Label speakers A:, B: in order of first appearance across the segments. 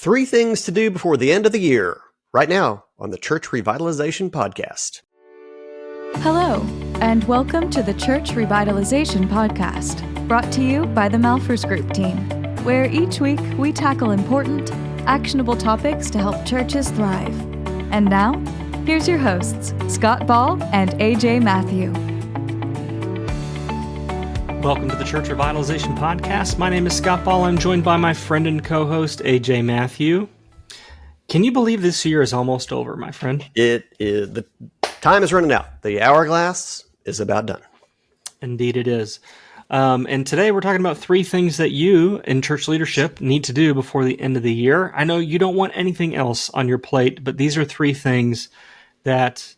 A: 3 things to do before the end of the year, right now on the Church Revitalization Podcast.
B: Hello, and welcome to the Church Revitalization Podcast, brought to you by the Malfers Group team, where each week we tackle important, actionable topics to help churches thrive. And now, here's your hosts, Scott Ball and AJ Matthew.
C: Welcome to the Church Revitalization Podcast. My name is Scott Ball. I'm joined by my friend and co-host, AJ Matthew. Can you believe this year is almost over, my friend?
A: It is. The time is running out. The hourglass is about done.
C: Indeed it is. And today we're talking about 3 things that you in church leadership need to do before the end of the year. I know you don't want anything else on your plate, but these are 3 things that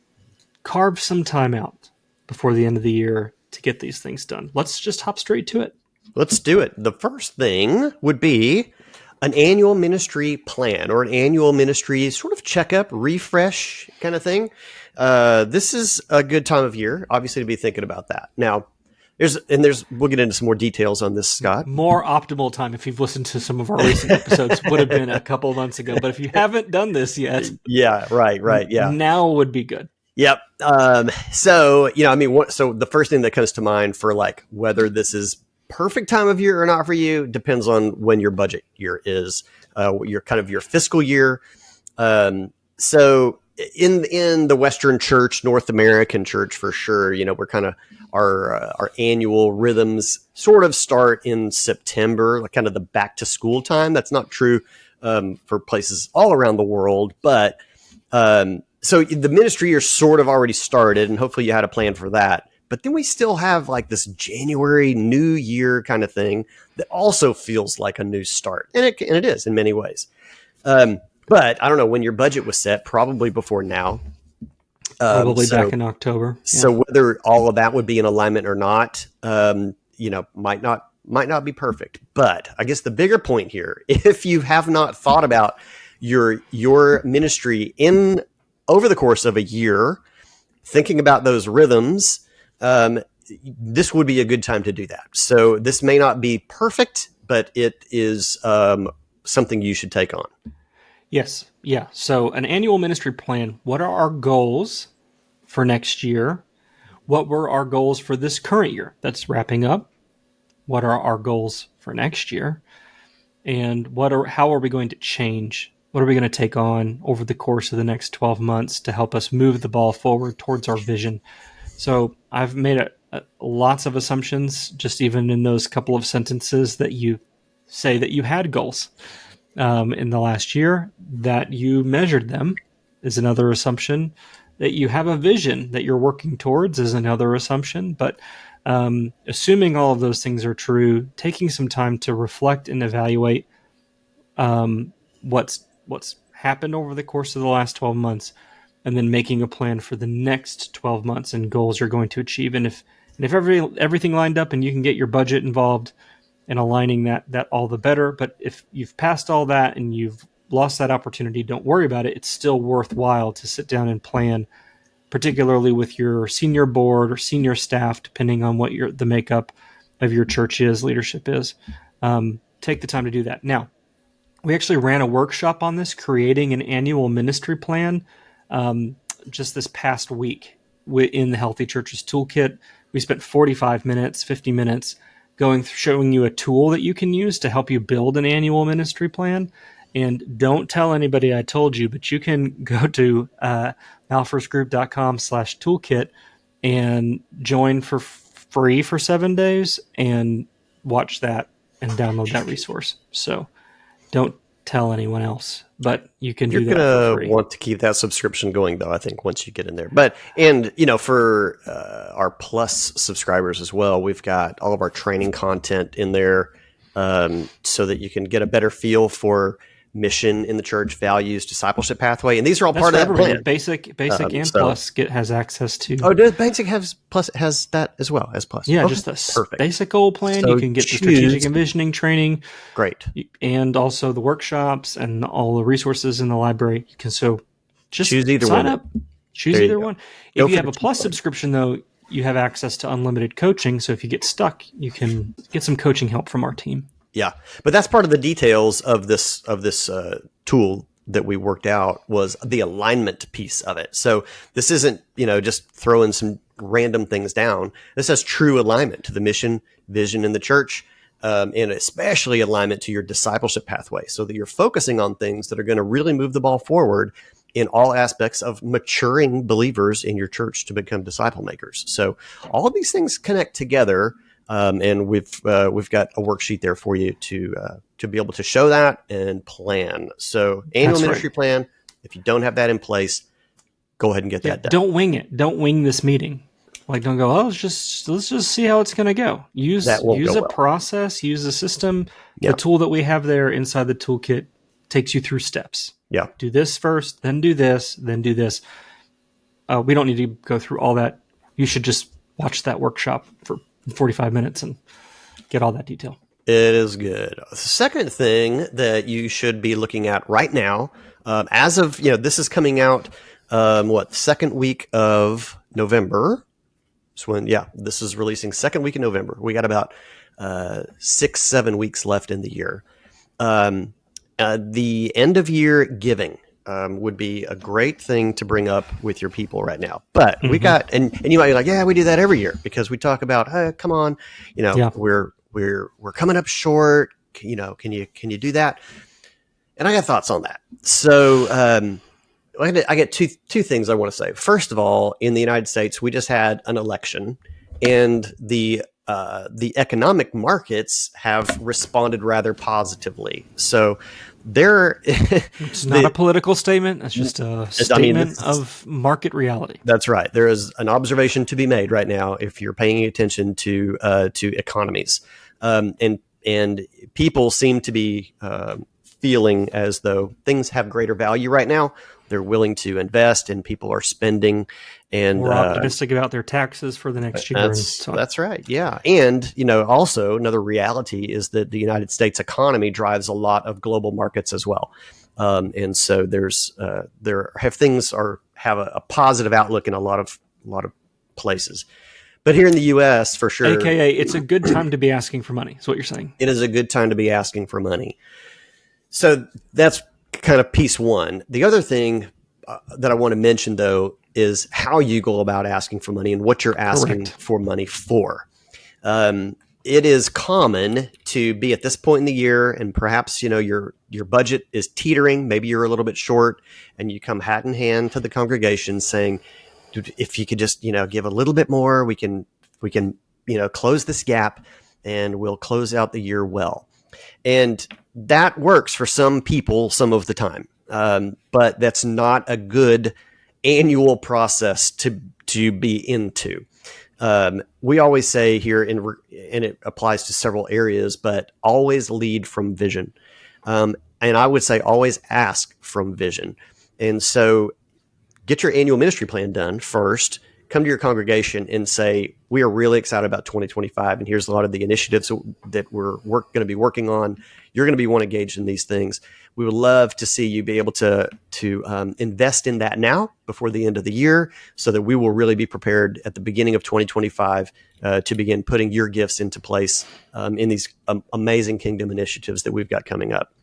C: carve some time out before the end of the year to get these things done. Let's just hop straight to it.
A: Let's do it. The first thing would be an annual ministry plan or an annual ministry sort of checkup, refresh kind of thing. This is a good time of year, obviously, to be thinking about that. Now, we'll get into some more details on this, Scott.
C: More optimal time, if you've listened to some of our recent episodes, would have been a couple of months ago. But if you haven't done this yet,
A: yeah, right, yeah,
C: now would be good.
A: Yep. So the first thing that comes to mind for like whether this is perfect time of year or not for you depends on when your budget year is, your fiscal year. So in the Western church, North American church for sure, we're kind of our annual rhythms sort of start in September, like kind of the back to school time. That's not true for places all around the world, but so the ministry year sort of already started, and hopefully you had a plan for that. But then we still have like this January New Year kind of thing that also feels like a new start, and it is in many ways. But I don't know when your budget was set, probably before now.
C: Probably back in October. Yeah.
A: So whether all of that would be in alignment or not, might not be perfect. But I guess the bigger point here, if you have not thought about your ministry over the course of a year, thinking about those rhythms, this would be a good time to do that. So this may not be perfect, but it is something you should take on.
C: Yes. Yeah. So an annual ministry plan. What are our goals for next year? What were our goals for this current year that's wrapping up? What are our goals for next year? And how are we going to change? What are we going to take on over the course of the next 12 months to help us move the ball forward towards our vision? So I've made lots of assumptions, just even in those couple of sentences that you say that you had goals in the last year, that you measured them is another assumption, that you have a vision that you're working towards is another assumption. But assuming all of those things are true, taking some time to reflect and evaluate what's happened over the course of the last 12 months, and then making a plan for the next 12 months and goals you're going to achieve. And if everything lined up and you can get your budget involved and aligning that all the better. But if you've passed all that and you've lost that opportunity, don't worry about it. It's still worthwhile to sit down and plan, particularly with your senior board or senior staff, depending on what the makeup of your church leadership is. Take the time to do that. Now, we actually ran a workshop on this, creating an annual ministry plan, just this past week in the Healthy Churches Toolkit. We spent 45 minutes, 50 minutes showing you a tool that you can use to help you build an annual ministry plan. And don't tell anybody I told you, but you can go to malfersgroup.com/toolkit and join for free for 7 days and watch that and download that resource. So don't tell anyone else, but you can do that for free.
A: You're going to want to keep that subscription going, though, I think, once you get in there. For our Plus subscribers as well, we've got all of our training content in there so that you can get a better feel for mission in the church, values, discipleship pathway, and these are all part of that plan.
C: Basic and Plus has access to.
A: Oh, does Basic has that as well as Plus?
C: Yeah, just a basic old plan. So you can get the strategic envisioning training,
A: great,
C: and also the workshops and all the resources in the library. You can just
A: choose either
C: sign
A: one.
C: Up, choose either one. If you have a Plus subscription, though, you have access to unlimited coaching. So if you get stuck, you can get some coaching help from our team.
A: Yeah, but that's part of the details of this tool that we worked out was the alignment piece of it. So this isn't just throwing some random things down. This has true alignment to the mission, vision in the church, and especially alignment to your discipleship pathway, so that you're focusing on things that are going to really move the ball forward in all aspects of maturing believers in your church to become disciple makers. So all of these things connect together. And we've got a worksheet there for you to be able to show that and plan. So annual ministry plan. If you don't have that in place, go ahead and get that done.
C: Don't wing it. Don't wing this meeting. Like, don't go, oh, let's just see how it's going to go. Use a process, use a system. Yeah. The tool that we have there inside the toolkit takes you through steps.
A: Yeah.
C: Do this first, then do this, then do this. We don't need to go through all that. You should just watch that workshop for 45 minutes and get all that detail.
A: It is good. The second thing that you should be looking at right now, as of, this is coming out, second week of November. So this is releasing second week in November. We got about 6-7 weeks left in the year. The end of year giving would be a great thing to bring up with your people right now. But we got, and you might be like, yeah, we do that every year because we talk about, hey, come on, we're coming up short. Can you do that? And I got thoughts on that. So, I get two things I want to say. First of all, in the United States, we just had an election, and the economic markets have responded rather positively. So it's
C: not a political statement. It's just a statement of market reality.
A: That's right. There is an observation to be made right now if you're paying attention to economies, and people seem to be feeling as though things have greater value right now. They're willing to invest, and people are spending, and
C: we're optimistic about their taxes for the next year.
A: That's right. Yeah. And, also another reality is that the United States economy drives a lot of global markets as well. And so have a positive outlook in a lot of places. But here in the U.S., for sure.
C: AKA, it's a good time to be asking for money. Is what you're saying.
A: It is a good time to be asking for money. So that's kind of piece one. The other thing that I want to mention, though, is how you go about asking for money and what you're asking for money for. It is common to be at this point in the year, and perhaps your budget is teetering. Maybe you're a little bit short, and you come hat in hand to the congregation saying, if you could just give a little bit more, we can close this gap, and we'll close out the year well. And that works for some people some of the time, but that's not a good annual process to be into. We always say here, and it applies to several areas, but always lead from vision. And I would say always ask from vision. And so get your annual ministry plan done first. Come to your congregation and say, we are really excited about 2025, and here's a lot of the initiatives that we're going to be working on. You're going to be engaged in these things. We would love to see you be able to invest in that now before the end of the year, so that we will really be prepared at the beginning of 2025 to begin putting your gifts into place in these amazing kingdom initiatives that we've got coming up.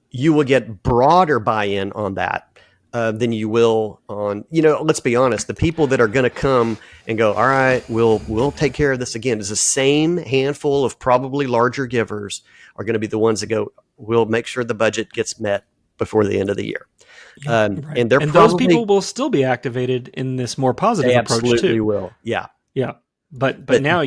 A: You will get broader buy-in on that than you will on, let's be honest, the people that are going to come and go, all right, we'll take care of this again. It's the same handful of probably larger givers are going to be the ones that go, we'll make sure the budget gets met before the end of the year. And
C: those people will still be activated in this more positive approach too.
A: Absolutely will. Yeah.
C: Yeah. But now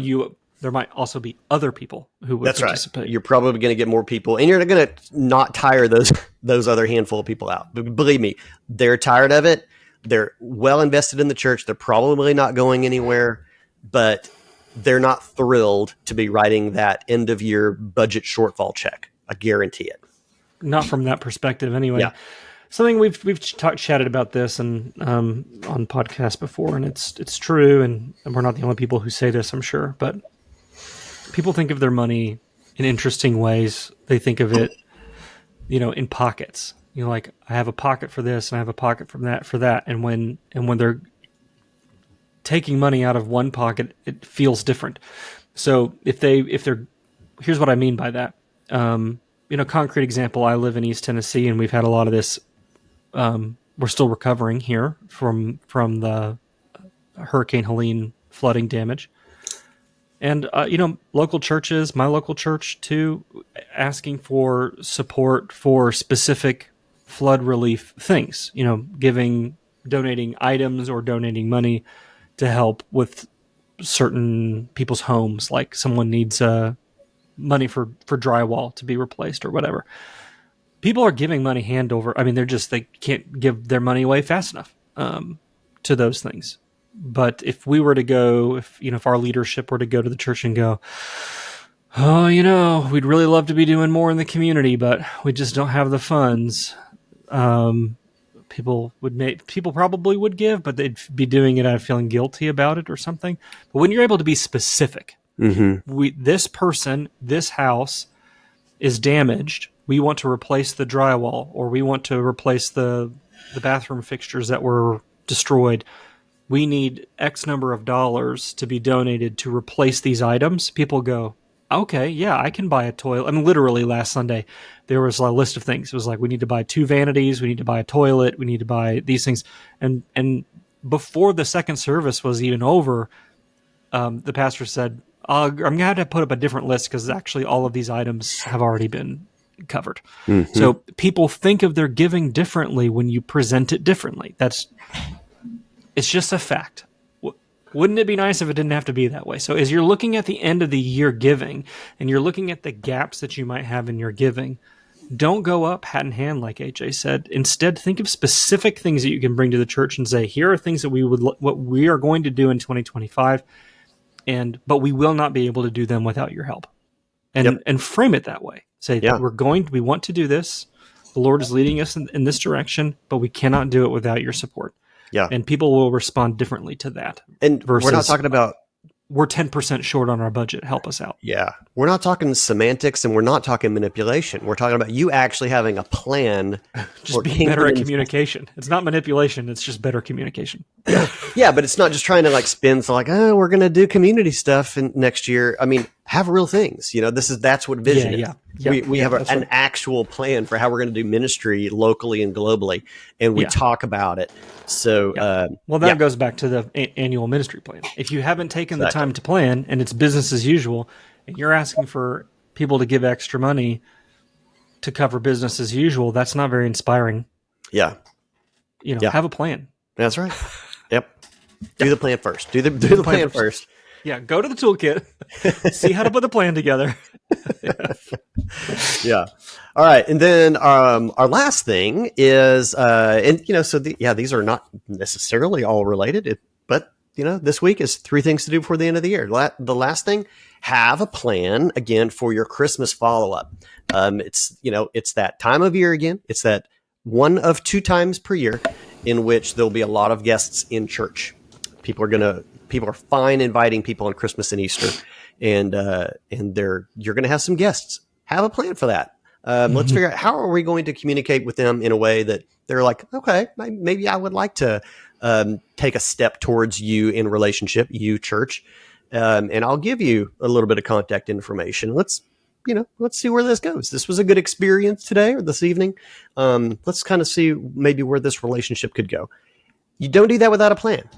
C: there might also be other people who would participate.
A: Right. You're probably going to get more people, and you're going to not tire those other handful of people out. But believe me, they're tired of it. They're well invested in the church. They're probably not going anywhere, but they're not thrilled to be writing that end of year budget shortfall check. I guarantee it.
C: Not from that perspective, anyway.
A: Yeah.
C: Something we've chatted about this and on podcasts before, and it's true, and we're not the only people who say this, I'm sure, but people think of their money in interesting ways. They think of it, in pockets. Like, I have a pocket for this, and I have a pocket for that. And when they're taking money out of one pocket, it feels different. So if they're here's what I mean by that. Concrete example, I live in East Tennessee, and we've had a lot of this. We're still recovering here from the Hurricane Helene flooding damage. And, local churches, my local church too, asking for support for specific flood relief things, donating items or donating money to help with certain people's homes. Like someone needs money for drywall to be replaced or whatever. People are giving money hand over. I mean, they can't give their money away fast enough to those things. But if we were to go, if our leadership were to go to the church and go, oh, we'd really love to be doing more in the community, but we just don't have the funds. People probably would give, but they'd be doing it out of feeling guilty about it or something. But when you're able to be specific, this person, this house is damaged. We want to replace the drywall, or we want to replace the bathroom fixtures that were destroyed. We need X number of dollars to be donated to replace these items. People go, okay, yeah, I can buy a toilet. I mean, literally last Sunday, there was a list of things. It was like, we need to buy 2 vanities. We need to buy a toilet. We need to buy these things. And before the second service was even over, the pastor said, I'm going to have to put up a different list because actually all of these items have already been covered. So people think of their giving differently when you present it differently. It's just a fact. Wouldn't it be nice if it didn't have to be that way? So as you're looking at the end of the year giving, and you're looking at the gaps that you might have in your giving, don't go up hat in hand like AJ said. Instead, think of specific things that you can bring to the church and say, here are things that what we are going to do in 2025, but we will not be able to do them without your help. And frame it that way. Say that we want to do this. The Lord is leading us in this direction, but we cannot do it without your support. Yeah. And people will respond differently to that.
A: And we're not talking about,
C: we're 10% short on our budget. Help us out.
A: Yeah. We're not talking semantics, and we're not talking manipulation. We're talking about you actually having a plan.
C: Just being better at communication. It's not manipulation. It's just better communication.
A: Yeah. But it's not just trying to spin. So we're going to do community stuff next year. I mean, have real things, that's what vision is. We have an actual plan for how we're going to do ministry locally and globally, and we talk about it. So,
C: that goes back to the annual ministry plan. If you haven't taken the time to plan and it's business as usual, and you're asking for people to give extra money to cover business as usual, that's not very inspiring.
A: Yeah.
C: Have a plan.
A: That's right. Yep. Do the plan first. Do the plan first.
C: Yeah, go to the toolkit, see how to put the plan together.
A: Yeah. All right. And then our last thing is, these are not necessarily all related, but, this week is 3 things to do before the end of the year. The last thing, have a plan, again, for your Christmas follow-up. It's that time of year again. It's that one of 2 times per year in which there'll be a lot of guests in church. People are fine inviting people on Christmas and Easter, and you're going to have some guests. Have a plan for that. Let's figure out, how are we going to communicate with them in a way that they're like, okay, maybe I would like to take a step towards you in relationship, you church, and I'll give you a little bit of contact information. Let's see where this goes. This was a good experience today or this evening. Let's kind of see maybe where this relationship could go. You don't do that without a plan.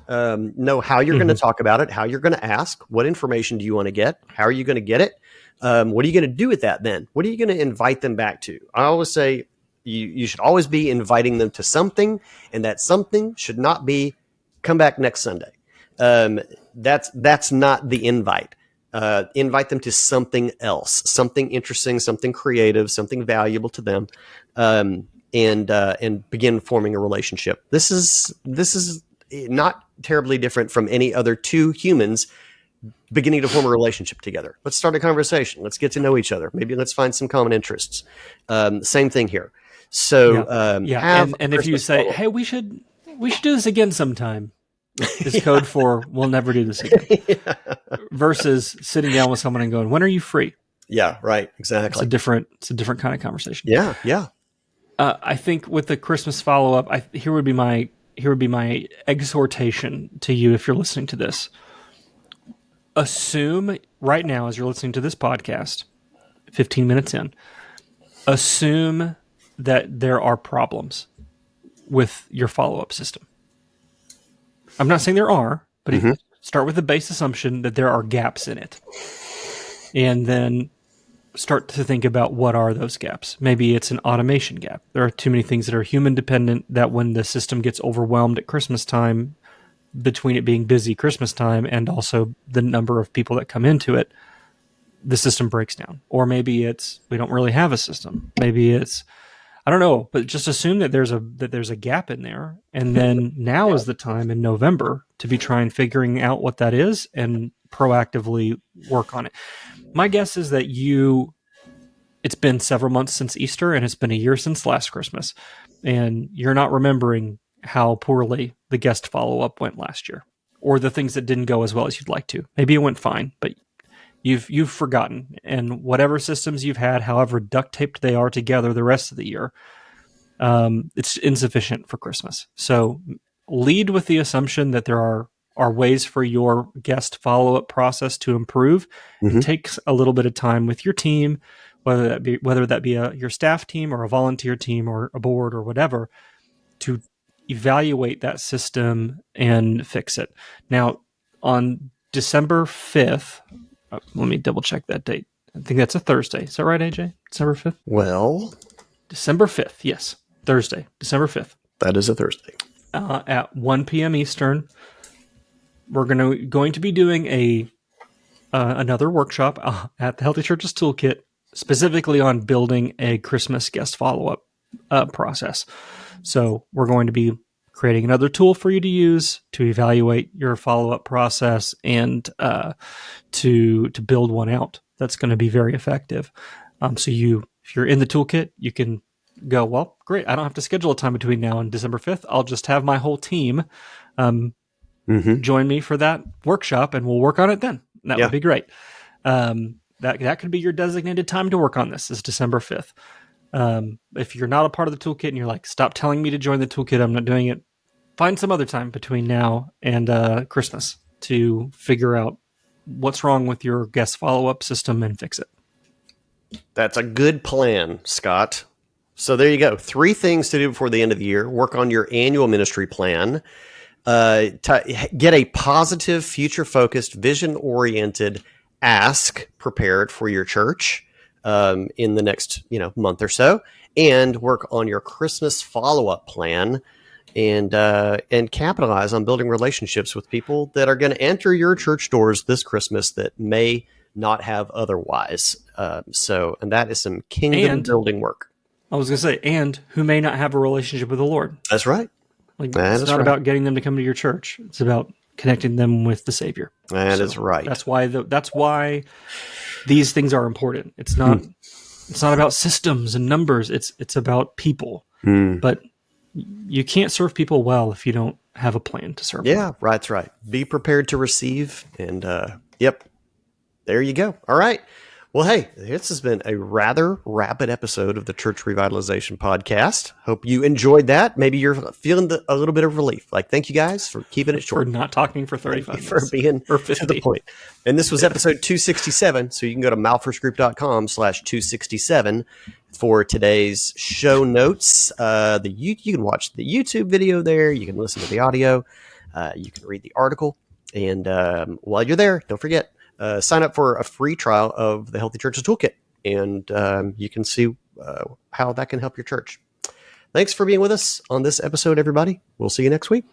A: Know how you're going to talk about it, how you're going to ask, what information do you want to get, how are you going to get it, what are you going to do with that then? What are you going to invite them back to? I always say you should always be inviting them to something, and that something should not be come back next Sunday. That's not the invite. Invite them to something else, something interesting, something creative, something valuable to them. And begin forming a relationship. This is not terribly different from any other 2 humans beginning to form a relationship together. Let's start a conversation. Let's get to know each other. Maybe let's find some common interests. Same thing here. So
C: and if you say, hey, we should do this again sometime, is code for we'll never do this again. Versus sitting down with someone and going, when are you free?
A: Yeah, right. Exactly.
C: It's a different kind of conversation.
A: Yeah.
C: I think with the Christmas follow-up, here would be my exhortation to you if you're listening to this. Assume right now, as you're listening to this podcast, 15 minutes in, assume that there are problems with your follow-up system. I'm not saying there are, but start with the base assumption that there are gaps in it. And then start to think about what are those gaps. Maybe it's an automation gap. There are too many things that are human dependent that when the system gets overwhelmed at Christmas time, between it being busy Christmas time and also the number of people that come into it, the system breaks down. Or maybe it's we don't really have a system. Maybe it's I don't know, but just assume that there's a gap in there, and then now is the time in November to be trying figuring out what that is and proactively work on it. My guess is that it's been several months since Easter and it's been a year since last Christmas, and you're not remembering how poorly the guest follow-up went last year, or the things that didn't go as well as you'd like to. Maybe it went fine, but you've forgotten, and whatever systems you've had, however duct taped they are together the rest of the year, it's insufficient for Christmas. So lead with the assumption that there are ways for your guest follow-up process to improve. It takes a little bit of time with your team, whether that be your staff team or a volunteer team or a board or whatever, to evaluate that system and fix it. Now, on December 5th, let me double check that date. I think that's a Thursday. Is that right, AJ? December 5th?
A: Well,
C: December 5th. Yes. Thursday, December 5th.
A: that is a Thursday.
C: At 1 p.m. Eastern, we're going to be doing another workshop at the Healthy Churches Toolkit, specifically on building a Christmas guest follow-up process. So we're going to be creating another tool for you to use to evaluate your follow-up process and to build one out that's going to be very effective. So if you're in the toolkit, you can go, well, great, I don't have to schedule a time between now and December 5th. I'll just have my whole team join me for that workshop, and we'll work on it then. That would be great. That could be your designated time to work on this, is December 5th. If you're not a part of the toolkit and you're like, stop telling me to join the toolkit, I'm not doing it, find some other time between now and Christmas to figure out what's wrong with your guest follow-up system and fix it.
A: That's a good plan, Scott. So there you go. 3 things to do before the end of the year. Work on your annual ministry plan. Get a positive, future-focused, vision-oriented ask prepared for your church in the next month or so, and work on your Christmas follow-up plan, and capitalize on building relationships with people that are going to enter your church doors this Christmas that may not have otherwise. And that is some kingdom building work.
C: I was going to say, and who may not have a relationship with the Lord.
A: That's right.
C: It's not about getting them to come to your church. It's about connecting them with the Savior.
A: That is right.
C: That's why these things are important. It's not about systems and numbers. It's about people. But you can't serve people well if you don't have a plan to serve them.
A: Yeah, that's right. Be prepared to receive. And there you go. All right. Well, hey, this has been a rather rapid episode of the Church Revitalization Podcast. Hope you enjoyed that. Maybe you're feeling a little bit of relief. Thank you guys for keeping it short.
C: For not talking for 35 minutes.
A: For being
C: or 50.
A: To the point. And this was episode 267. So you can go to malforsgroup.com/267 for today's show notes. You can watch the YouTube video there. You can listen to the audio. You can read the article. And while you're there, don't forget, sign up for a free trial of the Healthy Churches Toolkit, and you can see how that can help your church. Thanks for being with us on this episode, everybody. We'll see you next week.